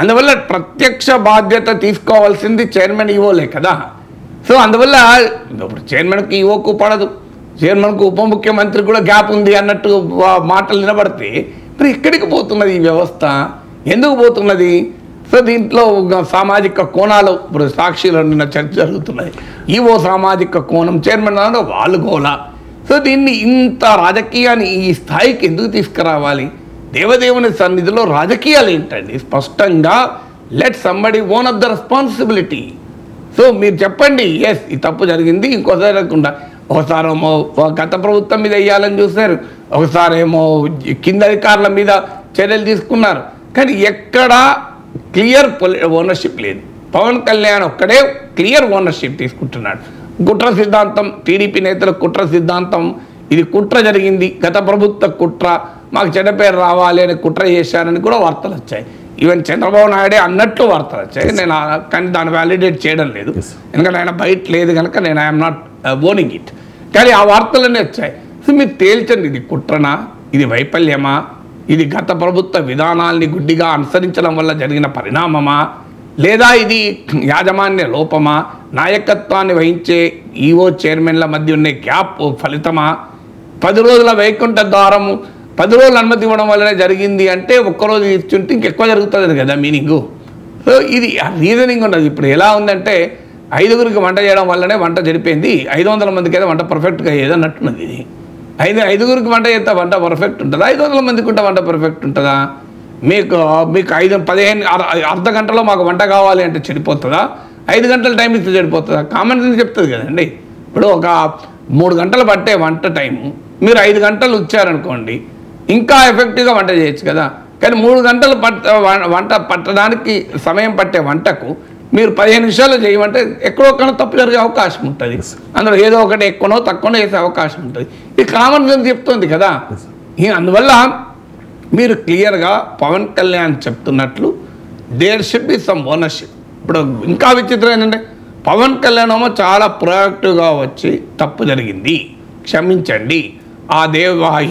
అందువల్ల ప్రత్యక్ష బాధ్యత తీసుకోవాల్సింది చైర్మన్ ఈవోలే కదా. సో అందువల్ల ఇప్పుడు చైర్మన్కి ఈవోకు పడదు, చైర్మన్కు ఉప ముఖ్యమంత్రి కూడా గ్యాప్ ఉంది అన్నట్టు మాటలు వినబడితే మరి ఎక్కడికి పోతున్నది ఈ వ్యవస్థ? ఎందుకు పోతున్నది? సో దీంట్లో సామాజిక కోణాలు ఇప్పుడు సాక్షిలో నిన్న చర్చ జరుగుతున్నాయి. ఈవో సామాజిక కోణం, చైర్మన్ వాళ్ళు గోలా. సో దీన్ని ఇంత రాజకీయాన్ని ఈ స్థాయికి ఎందుకు తీసుకురావాలి? దేవదేవుని సన్నిధిలో రాజకీయాలు ఏంటండి? స్పష్టంగా let somebody own of the responsibility. So మీరు చెప్పండి, ఎస్ ఈ తప్పు జరిగింది, ఇంకోసారి జరగకుండా. ఒకసారేమో గత ప్రభుత్వం మీద వేయాలని చూశారు, ఒకసారేమో కింద అధికారుల మీద చర్యలు తీసుకున్నారు. కానీ ఎక్కడా క్లియర్ ఓనర్షిప్ లేదు. పవన్ కళ్యాణ్ ఒక్కడే క్లియర్ ఓనర్షిప్ తీసుకుంటున్నాడు. కుట్ర సిద్ధాంతం, టీడీపీ నేతల కుట్ర సిద్ధాంతం, ఇది కుట్ర జరిగింది, గత ప్రభుత్వ కుట్ర, మాకు చెడ్డ పేరు రావాలి అని కుట్ర చేశారని కూడా వార్తలు వచ్చాయి. ఈవెన్ చంద్రబాబు నాయుడే అన్నట్లు వార్తలు వచ్చాయి. నేను కానీ దాన్ని వ్యాలిడేట్ చేయడం లేదు, ఎందుకంటే ఆయన బయట లేదు కనుక నేను ఐఎమ్ నాట్ ఓనింగ్ ఇట్. కానీ ఆ వార్తలన్నీ వచ్చాయి. మీరు తేల్చండి, ఇది కుట్రనా, ఇది వైఫల్యమా, ఇది గత ప్రభుత్వ విధానాల్ని గుడ్డిగా అనుసరించడం వల్ల జరిగిన పరిణామమా, లేదా ఇది యాజమాన్య లోపమా, నాయకత్వాన్ని వహించే ఈఓ చైర్మన్ల మధ్య ఉన్న గ్యాప్ ఫలితమా, 10 రోజుల వైకుంఠ ద్వారము 10 రోజులు అనుమతి ఇవ్వడం వల్లనే జరిగింది అంటే ఒక్కరోజు ఇచ్చుంటే ఇంకెక్కువ జరుగుతుంది కదా మీనింగు. సో ఇది రీజనింగ్ ఉన్నది. ఇప్పుడు ఎలా ఉందంటే 5గురికి వంట చేయడం వల్లనే వంట జరిపోయింది, 500 మందికి అయితే వంట పర్ఫెక్ట్గా ఏదన్నట్టున్నది. ఇది 5గురికి వంట చేస్తే వంట పర్ఫెక్ట్ ఉంటుందా, 500 మందికి ఉంటే వంట పర్ఫెక్ట్ ఉంటుందా? మీకు 15 అర్ధ గంటలో మాకు వంట కావాలి అంటే చెడిపోతుందా, 5 గంటల టైం ఇస్తే చెడిపోతుందా? కామన్ సెన్స్ చెప్తుంది కదండి. ఇప్పుడు ఒక 3 గంటలు పట్టే వంట టైము మీరు 5 గంటలు ఇచ్చారనుకోండి, ఇంకా ఎఫెక్టివ్గా వంట చేయొచ్చు కదా. కానీ 3 గంటలు వంట పట్టడానికి సమయం పట్టే వంటకు మీరు 15 నిమిషాలు చేయమంటే ఎక్కడో తప్పు జరిగే అవకాశం ఉంటుంది. అందులో ఏదో ఒకటి ఎక్కువనో తక్కువనో వేసే అవకాశం ఉంటుంది. ఇది కామన్ సెన్స్ చెప్తుంది కదా. అందువల్ల మీరు క్లియర్గా పవన్ కళ్యాణ్ చెప్తున్నట్లు there should be some ownership. ఇప్పుడు ఇంకా విచిత్రం ఏంటంటే పవన్ కళ్యాణ్ ఏమో చాలా ప్రొయాక్టివ్గా వచ్చి తప్పు జరిగింది క్షమించండి, ఆ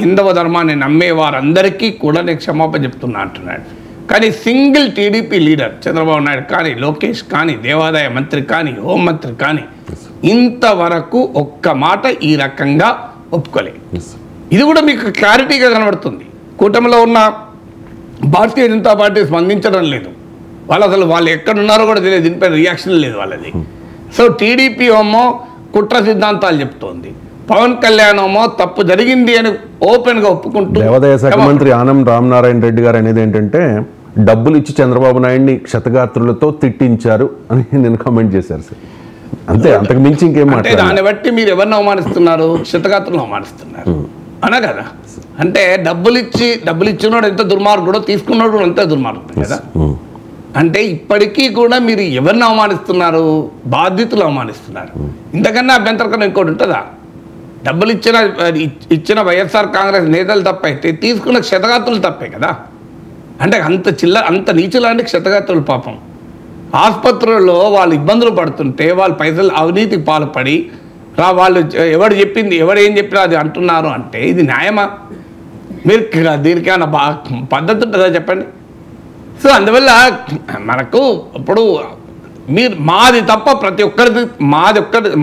హిందవ ధర్మాన్ని నమ్మే వారందరికీ కూడా నేను క్షమాపణ చెప్తున్నా అంటున్నాడు. కానీ single TDP leader Chandrababu Naidu కానీ, లోకేష్ కానీ, దేవాదాయ మంత్రి కానీ, హోంమంత్రి కానీ ఇంతవరకు ఒక్క మాట ఈ రకంగా ఒప్పుకోలేదు. ఇది కూడా మీకు క్లారిటీగా కనబడుతుంది. కూటమిలో ఉన్న భారతీయ జనతా పార్టీ స్పందించడం లేదు. వాళ్ళు ఎక్కడున్నారో కూడా తెలియదు, దీనిపై రియాక్షన్ లేదు వాళ్ళది. సో టీడీపీ ఏమో కుట్ర సిద్ధాంతాలు చెప్తోంది, పవన్ కళ్యాణ్ ఏమో తప్పు జరిగింది అని ఓపెన్గా ఒప్పుకుంటూ. దేవాదాయ శాఖ మంత్రి ఆనం రామనారాయణ రెడ్డి గారు అనేది ఏంటంటే డబ్బులు ఇచ్చి చంద్రబాబు నాయుడిని క్షతగాత్రులతో తిట్టించారు అని నేను కామెంట్ చేశారు సార్. అంతే, అంతకు మించి ఇంకేం మాట్లాడారు. దాన్ని బట్టి మీరు ఎవరిని అవమానిస్తున్నారు? క్షతగాత్రులను అవమానిస్తున్నారు అనా కదా. అంటే డబ్బులు ఇచ్చినోడు ఎంత దుర్మార్గుడో తీసుకున్నాడు అంతే దుర్మార్గుడు కదా. అంటే ఇప్పటికీ కూడా మీరు ఎవరిని అవమానిస్తున్నారు? బాధితులు అవమానిస్తున్నారు. ఇంతకన్నా అభ్యంతరకన్నా ఇంకోటి ఉంటుందా? డబ్బులు ఇచ్చిన వైఎస్ఆర్ కాంగ్రెస్ నేతలు తప్పైతే తీసుకున్న క్షతగాత్రులు తప్పే కదా. అంటే అంత నీచులాంటి క్షతగాత్రులు పాపం ఆసుపత్రుల్లో వాళ్ళు ఇబ్బందులు పడుతుంటే వాళ్ళు పైసలు అవినీతికి పాల్పడి వాళ్ళు ఎవడు ఏం చెప్పినా అది అంటున్నారు అంటే ఇది న్యాయమా? మీరు దీనికి ఏమైనా పద్ధతి ఉంటుందా చెప్పండి. సో అందువల్ల మనకు ఇప్పుడు మీరు మాది తప్ప ప్రతి ఒక్కరిది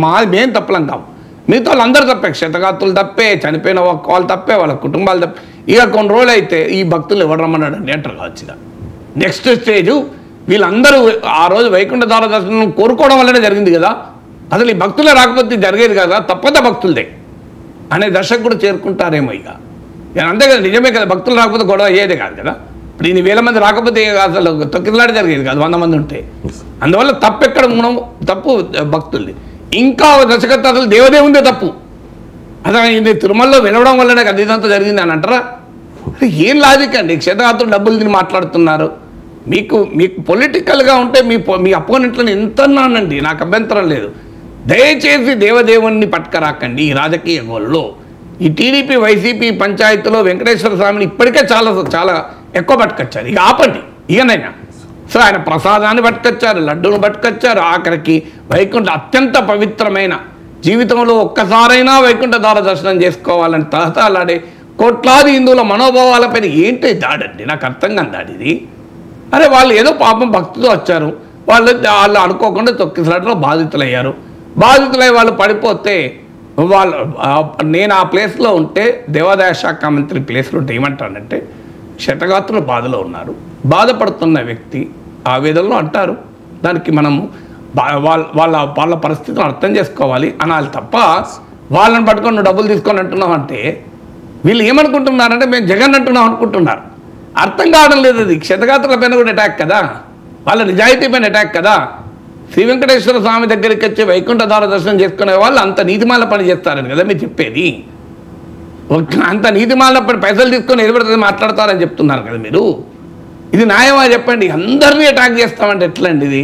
మాది మేము తప్పలం కావు, మిగతా వాళ్ళందరూ తప్పే, క్షతగాత్రులు తప్పే, చనిపోయిన వాళ్ళు తప్పే, వాళ్ళ కుటుంబాలు తప్పే. ఇక కొన్ని రోజులు అయితే ఈ భక్తులు ఎవరు రమ్మన్నాడు అండి అంటారు కావచ్చు. నెక్స్ట్ స్టేజు వీళ్ళందరూ ఆ రోజు వైకుంఠ ద్వార దర్శనం కోరుకోవడం వల్లనే జరిగింది కదా, అసలు ఈ భక్తులే రాకపోతే జరిగేది కదా, తప్పదా భక్తులదే అనే దశకు కూడా చేరుకుంటారేమో. ఇక అంతే కదా, నిజమే కదా, భక్తులు రాకపోతే గొడవ అయ్యేదే కాదు కదా. ఇప్పుడు ఇన్ని 1000 మంది రాకపోతే అసలు తొక్కిలాడి జరిగేది కాదు 100 మంది ఉంటే. అందువల్ల తప్పు ఎక్కడ తప్పు భక్తులది. ఇంకా దశకత్వం అసలు దేవదేవుందే తప్పు. అసలు ఇది తిరుమలలో వినవడం వల్లనే కదా ఇదంతా జరిగింది అని అంటారా? ఏం లాజిక్ అండి? క్షేత్రగాత్రులు డబ్బులు తిని మాట్లాడుతున్నారు. మీకు పొలిటికల్గా ఉంటే మీ అపోనెంట్లను ఎంత అన్నానండి, నాకు అభ్యంతరం లేదు. దయచేసి దేవదేవుణ్ణి పట్టుకరాకండి ఈ రాజకీయ గోల్లో. ఈ టీడీపీ వైసీపీ పంచాయతీలో వెంకటేశ్వర స్వామిని ఇప్పటికే చాలా చాలా ఎక్కువ పట్టుకొచ్చారు. ఇక ఆపండి ఇకనైనా. సో ఆయన ప్రసాదాన్ని పట్టుకొచ్చారు, లడ్డూను పట్టుకొచ్చారు, ఆఖరికి వైకుంఠ అత్యంత పవిత్రమైన జీవితంలో ఒక్కసారైనా వైకుంఠ ద్వార దర్శనం చేసుకోవాలని తహతలాడే కోట్లాది హిందువుల మనోభావాలపైన ఏంటి దాడండి? నాకు అర్థం కాని దాడిది. అరే వాళ్ళు ఏదో పాపం భక్తితో వచ్చారు, వాళ్ళు అనుకోకుండా తొక్కిసలాటలో బాధితులయ్యారు. బాధితులై వాళ్ళు పడిపోతే నేను ఆ ప్లేస్లో ఉంటే, దేవాదాయ శాఖ మంత్రి ప్లేస్లో ఉంటే ఏమంటానంటే, క్షతగాత్రులు బాధలో ఉన్నారు, బాధపడుతున్న వ్యక్తి ఆవేదనలో అంటారు, దానికి మనము వాళ్ళ పరిస్థితిని అర్థం చేసుకోవాలి అనాలి తప్ప వాళ్ళని పట్టుకొని నువ్వు డబ్బులు తీసుకొని అంటున్నావు అంటే వీళ్ళు ఏమనుకుంటున్నారంటే మేము జగన్ అంటున్నాం అనుకుంటున్నారు. అర్థం కావడం లేదు. అది క్షతగాత్రుల పైన కూడా అటాక్ కదా, వాళ్ళ నిజాయితీ పైన అటాక్ కదా. శ్రీ వెంకటేశ్వర స్వామి దగ్గరికి వచ్చి వైకుంఠ ద్వార దర్శనం చేసుకునే వాళ్ళు అంత నీతిమాల పని చేస్తారని కదా మీరు చెప్పేది. అంత నీతిమాల పని పైసలు తీసుకొని ఎదురుపడుతుంది మాట్లాడతారని చెప్తున్నారు కదా మీరు. ఇది న్యాయమా చెప్పండి? అందరినీ అటాక్ చేస్తామంటే ఎట్లండి ఇది?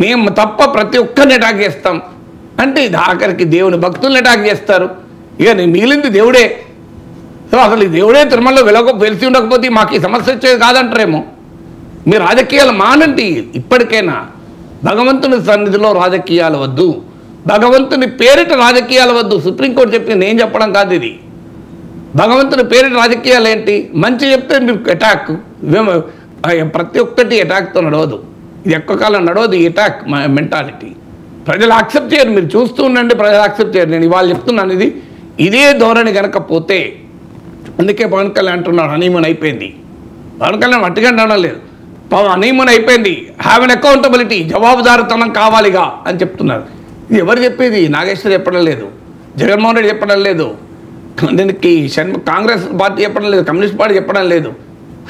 మేము తప్ప ప్రతి ఒక్కరిని అటాక్ చేస్తాం అంటే ఇది ఆఖరికి దేవుని భక్తుల్ని అటాక్ చేస్తారు. ఇక మిగిలింది దేవుడే. సో అసలు ఈ దేవుడే తిరుమలలో వెలిసి ఉండకపోతే మాకు ఈ సమస్య వచ్చేది కాదంటారేమో. మీ రాజకీయాలు మానండి ఇప్పటికైనా. భగవంతుని సన్నిధిలో రాజకీయాలు వద్దు, భగవంతుని పేరిట రాజకీయాలు వద్దు. సుప్రీంకోర్టు చెప్పింది నేను చెప్పడం కాదు ఇది. భగవంతుని పేరు రాజకీయాలు ఏంటి? మంచి చెప్తే మీరు అటాక్. ప్రతి ఒక్కటి అటాక్తో నడవదు, ఇది ఎక్కువ కాలం నడవదు. ఈ అటాక్ మెంటాలిటీ ప్రజలు యాక్సెప్ట్ చేయరు. మీరు చూస్తూ ఉండండి, ప్రజలు యాక్సెప్ట్ చేయరు. నేను ఇవాళ చెప్తున్నాను, ఇదే ధోరణి కనుక పోతే, అందుకే పవన్ కళ్యాణ్ అంటున్నాడు హనీమూన్ అయిపోయింది. పవన్ కళ్యాణ్ మట్టిగా అనడం లేదు, హనీమూన్ అయిపోయింది, హ్యావ్ ఎన్ అకౌంటబిలిటీ, జవాబుదారుతనం కావాలిగా అని చెప్తున్నారు. ఇది ఎవరు చెప్పేది? నాగేశ్వర్ చెప్పడం లేదు, జగన్మోహన్ రెడ్డి చెప్పడం లేదు, దీనికి కాంగ్రెస్ పార్టీ చెప్పడం లేదు, కమ్యూనిస్ట్ పార్టీ చెప్పడం లేదు.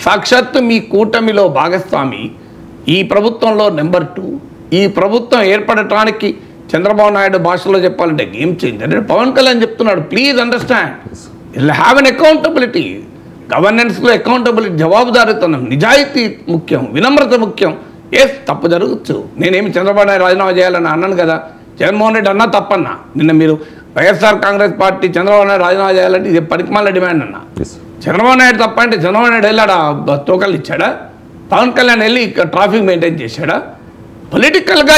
సాక్షాత్తు మీ కూటమిలో భాగస్వామి, ఈ ప్రభుత్వంలో నెంబర్ 2, ఈ ప్రభుత్వం ఏర్పడటానికి చంద్రబాబు నాయుడు భాషలో చెప్పాలంటే గేమ్ చేంజర్ పవన్ కళ్యాణ్ చెప్తున్నాడు. Please understand, have an accountability. గవర్నెన్స్లో అకౌంటబిలిటీ, జవాబుదారీతనం, నిజాయితీ ముఖ్యం, వినమ్రత ముఖ్యం. తప్పు జరగచ్చు. నేనేమి చంద్రబాబు నాయుడు రాజీనామా చేయాలని అన్నాను కదా, జగన్మోహన్ రెడ్డి అన్నా తప్పన్నా. నిన్న మీరు వైఎస్ఆర్ కాంగ్రెస్ పార్టీ చంద్రబాబు నాయుడు రాజీనామా చేయాలంటే ఇది పరికమాల డిమాండ్ అన్నా. చంద్రబాబు నాయుడు తప్ప అంటే చంద్రబాబు నాయుడు వెళ్ళాడా తోకలు ఇచ్చాడా? పవన్ కళ్యాణ్ వెళ్ళి ట్రాఫిక్ మెయింటైన్ చేశాడా? పొలిటికల్గా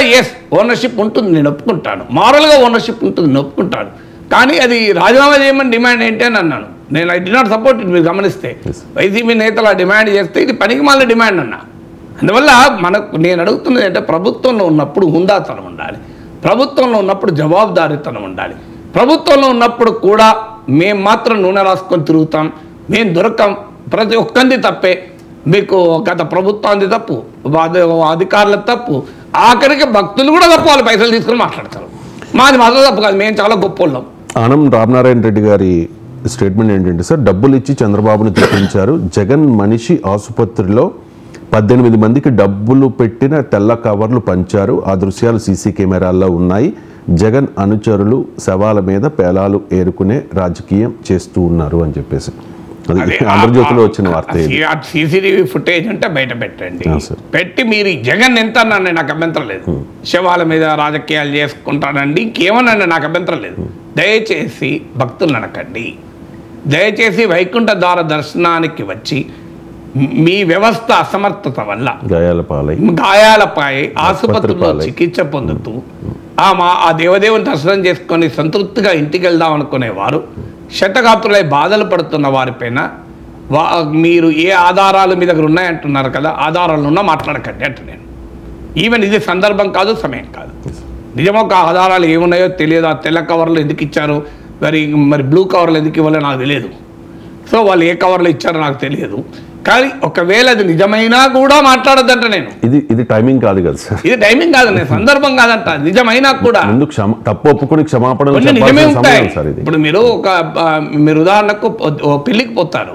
ఓనర్షిప్ ఉంటుంది, నేను ఒప్పుకుంటాను. మారల్గా ఓనర్షిప్ ఉంటుంది, నేను ఒప్పుకుంటాను. కానీ అది రాజీనామా చేయమని డిమాండ్ ఏంటి అని అన్నాను నేను. I did not support it. మీరు గమనిస్తే వైసీపీ నేతలు ఆ డిమాండ్ చేస్తే ఇది పనికిమాల డిమాండ్ అన్నా. అందువల్ల నేను అడుగుతున్నది అంటే ప్రభుత్వంలో ఉన్నప్పుడు హుందాతనం ఉండాలి, ప్రభుత్వంలో ఉన్నప్పుడు జవాబుదారీతనం ఉండాలి. ప్రభుత్వంలో ఉన్నప్పుడు కూడా మేము మాత్రం నూనె రాసుకొని తిరుగుతాం, మేము దొరకం, ప్రతి ఒక్కంది తప్పే. మీకు గత ప్రభుత్వానికి తప్పు, అధికారులకు తప్పు, ఆఖరికి భక్తులు కూడా తప్పు. వాళ్ళు పైసలు తీసుకుని మాట్లాడతారు. మాది మాత్రం తప్పు కాదు, మేము చాలా గొప్ప వాళ్ళం. ఆనం రామనారాయణ రెడ్డి గారి స్టేట్మెంట్ ఏంటంటే, సార్ డబ్బులు ఇచ్చి చంద్రబాబును తెప్పించారు. జగన్ మనిషి ఆసుపత్రిలో 18 మందికి డబ్బులు పెట్టిన తెల్ల కవర్లు పంచారు. ఆ దృశ్యాలు సీసీ కెమెరాల్లో ఉన్నాయి. జగన్ అనుచరులు శవాల మీద పేలాలు ఏరుకునే రాజకీయం చేస్తూ ఉన్నారు అని చెప్పేసి ఆంధ్రజ్యోతిలో వచ్చిన వార్త. సీసీటీవీ ఫుటేజ్ అంటే బయట పెట్టండి, పెట్టి మీరు జగన్ ఎంత అన్నాను నాకు అభ్యంతరం లేదు. శవాల మీద రాజకీయాలు చేసుకుంటానండి, ఇంకేమన్నా నాకు అభ్యంతరం లేదు. దయచేసి భక్తులు అనకండి, దయచేసి వైకుంఠ ద్వార దర్శనానికి వచ్చి మీ వ్యవస్థ అసమర్థత వల్ల గాయాలపై ఆసుపత్రిలో చికిత్స పొందుతూ ఆ దేవదేవుని దర్శనం చేసుకొని సంతృప్తిగా ఇంటికి వెళ్దాం అనుకునేవారు శతగాత్రులై బాధలు పడుతున్న వారిపైన మీరు ఏ ఆధారాలు మీ దగ్గర ఉన్నాయంటున్నారు కదా, ఆధారాలు ఉన్నా మాట్లాడకండి అంటే నేను. ఈవెన్ ఇది సందర్భం కాదు, సమయం కాదు. నిజమో ఒక ఆధారాలు ఏమున్నాయో తెలియదు. ఆ తెల్ల కవర్లు ఎందుకు ఇచ్చారు, మరి బ్లూ కవర్లు ఎందుకు ఇవ్వాలో నాకు తెలియదు. సో వాళ్ళు ఏ కవర్లు ఇచ్చారో నాకు తెలియదు. కానీ ఒకవేళ అది నిజమైనా కూడా మాట్లాడద్దంట నేను. ఇది టైమింగ్ కాదు కదా సార్, ఇది టైమింగ్ కాదు, నేను సందర్భం కాదంట. నిజమైనా కూడా తప్పు ఒప్పుకొని క్షమాపణ నిజమే ఉంటాయి. ఇప్పుడు మీరు ఉదాహరణకు పెళ్లికి పోతారు,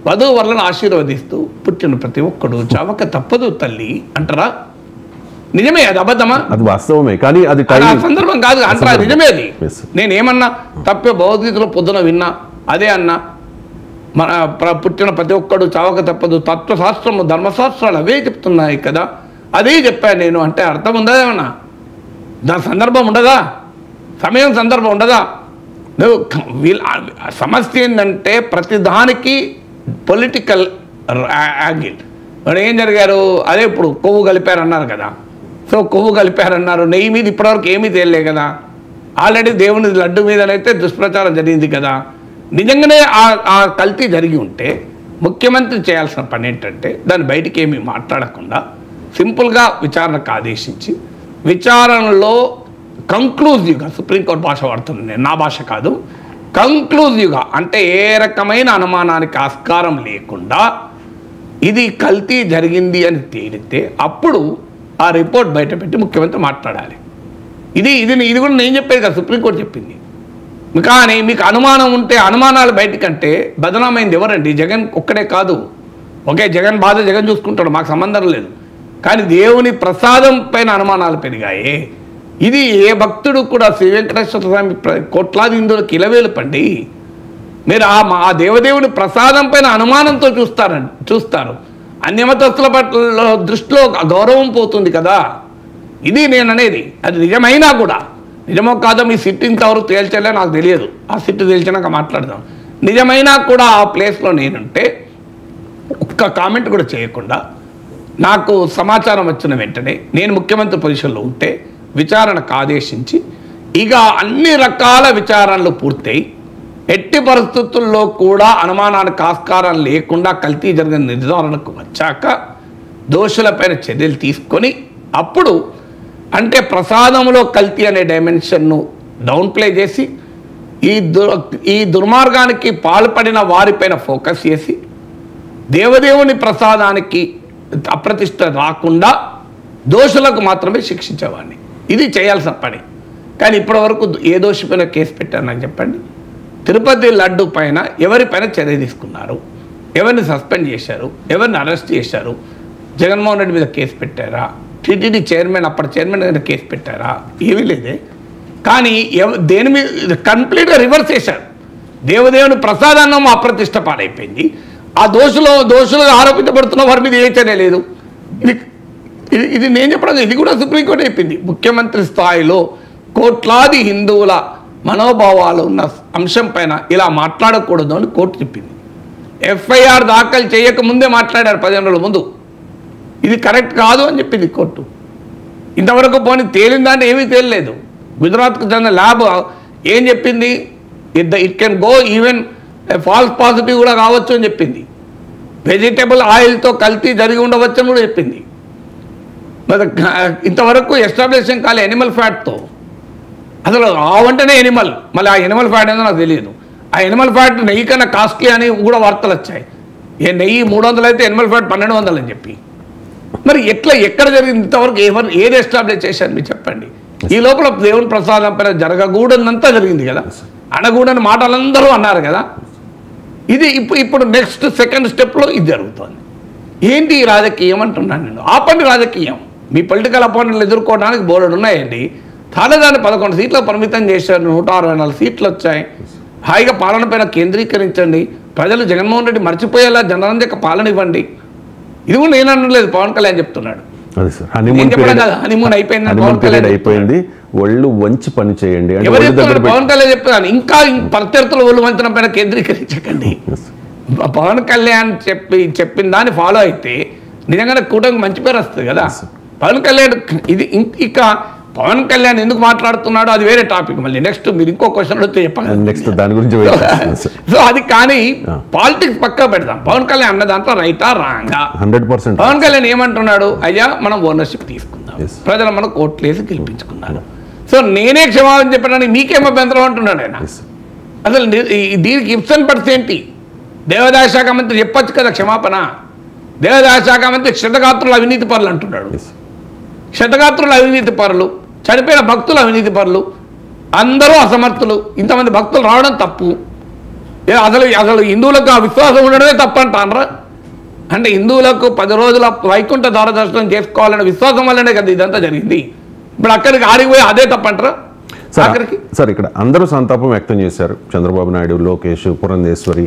వధువు వరలను ఆశీర్వదిస్తూ పుట్టిన ప్రతి ఒక్కడు చావక తప్పదు తల్లి అంటారా? నిజమే, అది అబద్ధమా? అది వాస్తవమే, కానీ అది సందర్భం కాదు అంటారా? నిజమే. అది నేనేమన్నా తప్పే భగవద్గీతలో పొద్దున విన్నా, అదే అన్నా. మన పుట్టిన ప్రతి ఒక్కడు చావక తప్పదు, తత్వశాస్త్రము ధర్మశాస్త్రాలు అవే చెప్తున్నాయి కదా, అదే చెప్పాను నేను. అంటే అర్థం ఉందా ఏమన్నా? దాని సందర్భం ఉండదా? సమయం సందర్భం ఉండదా? సమస్య ఏంటంటే ప్రతిదానికి పొలిటికల్ యాంగిల్. వాడు ఏం జరిగారు, అదే ఇప్పుడు కొవ్వు కలిపారన్నారు కదా. సో కొవ్వు కలిపారన్నారు, నెయ్యి మీద ఇప్పటివరకు ఏమీ తేలే కదా. ఆల్రెడీ దేవుని లడ్డు మీదనైతే దుష్ప్రచారం జరిగింది కదా. నిజంగానే ఆ కల్తీ జరిగి ఉంటే ముఖ్యమంత్రి చేయాల్సిన పని ఏంటంటే దాన్ని బయటికి ఏమీ మాట్లాడకుండా సింపుల్గా విచారణకు ఆదేశించి విచారణలో కంక్లూజివ్గా, సుప్రీంకోర్టు భాష వాడుతున్నాను నేను, నా భాష కాదు, కంక్లూజివ్గా అంటే ఏ రకమైన అనుమానానికి ఆస్కారం లేకుండా ఇది కల్తీ జరిగింది అని తేలితే అప్పుడు ఆ రిపోర్ట్ బయటపెట్టి ముఖ్యమంత్రి మాట్లాడాలి. ఇది కూడా నేను చెప్పేది కదా, సుప్రీంకోర్టు చెప్పింది. కానీ మీకు అనుమానం ఉంటే అనుమానాలు బయటకంటే బదనామైంది ఎవరండి? జగన్ ఒక్కడే కాదు. ఓకే, జగన్ బాధ జగన్ చూసుకుంటాడు, మాకు సంబంధం లేదు. కానీ దేవుని ప్రసాదం పైన అనుమానాలు పెరిగాయి. ఇది ఏ భక్తుడు కూడా శ్రీ వెంకటేశ్వర స్వామి కోట్లాది హిందువులకు ఇలవేలు పండి. మీరు ఆ దేవదేవుని ప్రసాదం పైన అనుమానంతో చూస్తారు. అన్యమతస్తుల పట్ల దృష్టిలో గౌరవం పోతుంది కదా. ఇది నేను అనేది. అది నిజమైనా కూడా, నిజమో కాదో మీ సిట్టింగ్ ఎవరు తేల్చలే నాకు తెలియదు, ఆ సిట్టు తేల్చినాక మాట్లాడదాం. నిజమైనా కూడా ఆ ప్లేస్లో నేనుంటే ఒక్క కామెంట్ కూడా చేయకుండా నాకు సమాచారం వచ్చిన వెంటనే నేను ముఖ్యమంత్రి పొజిషన్లో ఉంటే విచారణకు ఆదేశించి ఇక అన్ని రకాల విచారణలు పూర్తయి ఎట్టి పరిస్థితుల్లో కూడా అనుమానానికి ఆస్కారం లేకుండా కల్తీ జరిగిన నిర్ధారణకు వచ్చాక దోషులపైన చర్యలు తీసుకొని అప్పుడు అంటే ప్రసాదంలో కల్తీ అనే డైమెన్షన్ను డౌన్ ప్లే చేసి ఈ దుర్మార్గానికి పాల్పడిన వారిపైన ఫోకస్ చేసి దేవదేవుని ప్రసాదానికి అప్రతిష్ట రాకుండా దోషులకు మాత్రమే శిక్షించేవాడిని. ఇది చేయాల్సిన పని. కానీ ఇప్పటివరకు ఏ దోషిపైన కేసు పెట్టారు నాకు చెప్పండి. తిరుపతి లడ్డు పైన ఎవరిపైన చర్య తీసుకున్నారు, ఎవరిని సస్పెండ్ చేశారు, ఎవరిని అరెస్ట్ చేశారు, జగన్మోహన్ రెడ్డి మీద కేసు పెట్టారా, టీటీడీ చైర్మన్ అప్పటి చైర్మన్ మీద కేసు పెట్టారా, ఏమీ లేదే. కానీ దేని మీద కంప్లీట్గా రివర్స్ చేశారు. దేవదేవుని ప్రసాదాన్నం అప్రతిష్ట పాలైపోయింది. ఆ దోషులు ఆరోపించబడుతున్న వారి మీద ఏ చర్య లేదు. ఇది నేను చెప్పడం ఇది కూడా సుప్రీంకోర్టు చెప్పింది. ముఖ్యమంత్రి స్థాయిలో కోట్లాది హిందువుల మనోభావాలు ఉన్న అంశం పైన ఇలా మాట్లాడకూడదు అని కోర్టు చెప్పింది. ఎఫ్ఐఆర్ దాఖలు చేయకముందే మాట్లాడారు 15 రోజుల ముందు. ఇది కరెక్ట్ కాదు అని చెప్పింది కోర్టు. ఇంతవరకు పోనీ తేలిందంటే ఏమీ తేలలేదు. గుజరాత్కు చెందిన ల్యాబ్ ఏం చెప్పింది, it can go even falls positive కూడా కావచ్చు అని చెప్పింది. వెజిటబుల్ ఆయిల్తో కల్తీ జరిగి ఉండవచ్చు అని కూడా చెప్పింది. మరి ఇంతవరకు ఎస్టాబ్లిషన్ కాలే ఎనిమల్ ఫ్యాట్తో. అసలు వంటనే ఎనిమల్, మళ్ళీ ఆ ఎనిమల్ ఫ్యాట్ ఏదో నాకు తెలియదు. ఆ ఎనిమల్ ఫ్యాట్ నెయ్యి కన్నా కాస్ట్లీ అని కూడా వార్తలు వచ్చాయి. నెయ్యి 300 అయితే ఎనిమల్ ఫ్యాట్ 1200 అని చెప్పి. మరి ఎక్కడ జరిగింది ఇంతవరకు ఏది ఎస్టాబ్లిష్ చేశారు మీరు చెప్పండి. ఈ లోపల దేవుని ప్రసాదం పైన జరగకూడదంతా జరిగింది కదా, అనకూడని మాటలందరూ అన్నారు కదా. ఇది ఇప్పుడు నెక్స్ట్ సెకండ్ స్టెప్లో ఇది జరుగుతుంది. ఏంటి ఈ రాజకీయం అంటున్నాను నేను. ఆపండి రాజకీయం. మీ పొలిటికల్ అపోనెంట్లు ఎదుర్కోవడానికి బోర్డు ఉన్నాయండి. తాళదాన్ని 11 సీట్లు పరిమితం చేశారు, 164 సీట్లు వచ్చాయి. హాయిగా పాలన పైన కేంద్రీకరించండి. ప్రజలు జగన్మోహన్ రెడ్డి మర్చిపోయేలా జనరంజక పాలన ఇవ్వండి. ఇది కూడా నేను అనలేదు, పవన్ కళ్యాణ్ చెప్తున్నాడు. హనీమూన్ అయిపోయింది, ఒళ్ళు వంచి పని చేయండి. పవన్ కళ్యాణ్ చెప్తున్నాను. ఇంకా ప్రత్యర్థుల ఒళ్ళు వంచడం పైన కేంద్రీకరించకండి. పవన్ కళ్యాణ్ చెప్పిన దాన్ని ఫాలో అయితే నిజంగానే కూటమికి మంచి పేరు వస్తుంది కదా. పవన్ కళ్యాణ్ ఇది ఇక పవన్ కళ్యాణ్ ఎందుకు మాట్లాడుతున్నాడో అది వేరే టాపిక్. మళ్ళీ నెక్స్ట్ మీరు ఇంకో క్వశ్చన్ అడిగితే చెప్పండి, నెక్స్ట్ దాని గురించి. సో అది కానీ పాలిటిక్స్ పక్కా పెడతాం. పవన్ కళ్యాణ్ అన్న దాంట్లో రైటా రాంగా 100%. పవన్ కళ్యాణ్ ఏమంటున్నాడు, అయ్యా మనం ఓనర్షిప్ తీసుకుందాం, ప్రజలు మనం కోట్లేసి గెలిపించుకున్నారు, సో నేనే క్షమాపణ చెప్పడానికి మీకేం అభ్యంతరం అంటున్నాడు ఆయన. అసలు దీనికి ఇప్సన్ పర్స్ ఏంటి? దేవాదాయ శాఖ మంత్రి చెప్పొచ్చు కదా క్షమాపణ. దేవాదాయ శాఖ మంత్రి క్షతగాత్రులు అవినీతి పరులు అంటున్నాడు. క్షతగాత్రులు అవినీతి పరులు, చనిపోయిన భక్తులు అవినీతి పరులు, అందరూ అసమర్థులు. ఇంతమంది భక్తులు రావడం తప్పు. అసలు హిందువులకు ఆ విశ్వాసం ఉండడమే తప్పు అంటారా? అంటే హిందువులకు 10 రోజుల వైకుంఠ ద్వార దర్శనం చేసుకోవాలనే విశ్వాసం వల్లనే కదా ఇదంతా జరిగింది. ఇప్పుడు అక్కడికి ఆడిపోయి అదే తప్పంటారా? సార్ ఇక్కడ అందరూ సంతాపం వ్యక్తం చేశారు. చంద్రబాబు నాయుడు, లోకేష్, పురంధేశ్వరి,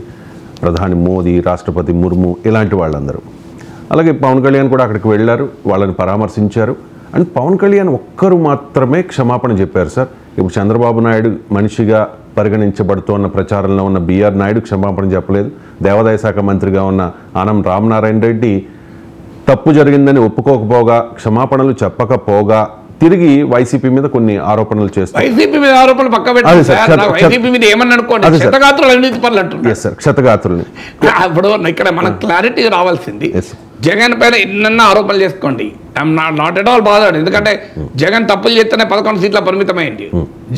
ప్రధాని మోదీ, రాష్ట్రపతి ముర్ము, ఇలాంటి వాళ్ళందరూ. అలాగే పవన్ కళ్యాణ్ కూడా అక్కడికి వెళ్ళారు, వాళ్ళని పరామర్శించారు. అండ్ పవన్ కళ్యాణ్ ఒక్కరు మాత్రమే క్షమాపణ చెప్పారు సార్. ఇప్పుడు చంద్రబాబు నాయుడు మనిషిగా పరిగణించబడుతోన్న ప్రచారంలో ఉన్న బిఆర్ నాయుడు క్షమాపణ చెప్పలేదు. దేవాదాయ శాఖ మంత్రిగా ఉన్న ఆనం రామనారాయణ రెడ్డి తప్పు జరిగిందని ఒప్పుకోకపోగా, క్షమాపణలు చెప్పకపోగా తిరిగి వైసీపీ మీద కొన్ని ఆరోపణలు చేస్తారు. వైసీపీ మీద ఆరోపణలు పక్క పెట్టారు. ఏమన్నా అనుకోండి, క్షతగాత్రులు అవినీతి పనులు అంటున్నారు. క్షతగాత్రుల్ని ఇప్పుడు ఇక్కడ మనకు క్లారిటీ రావాల్సింది. జగన్ పైన ఎన్నన్నా ఆరోపణలు చేసుకోండి, ఐఎమ్ నాట్ ఎట్ ఆల్ బాధ. ఎందుకంటే జగన్ తప్పులు చేస్తేనే 11 సీట్ల పరిమితమైంది.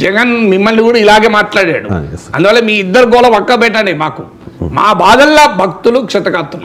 జగన్ మిమ్మల్ని కూడా ఇలాగే మాట్లాడాడు. అందువల్ల మీ ఇద్దరు గోల పక్క పెట్టండి. మా బాధల్లో భక్తులు క్షతగాత్రులు.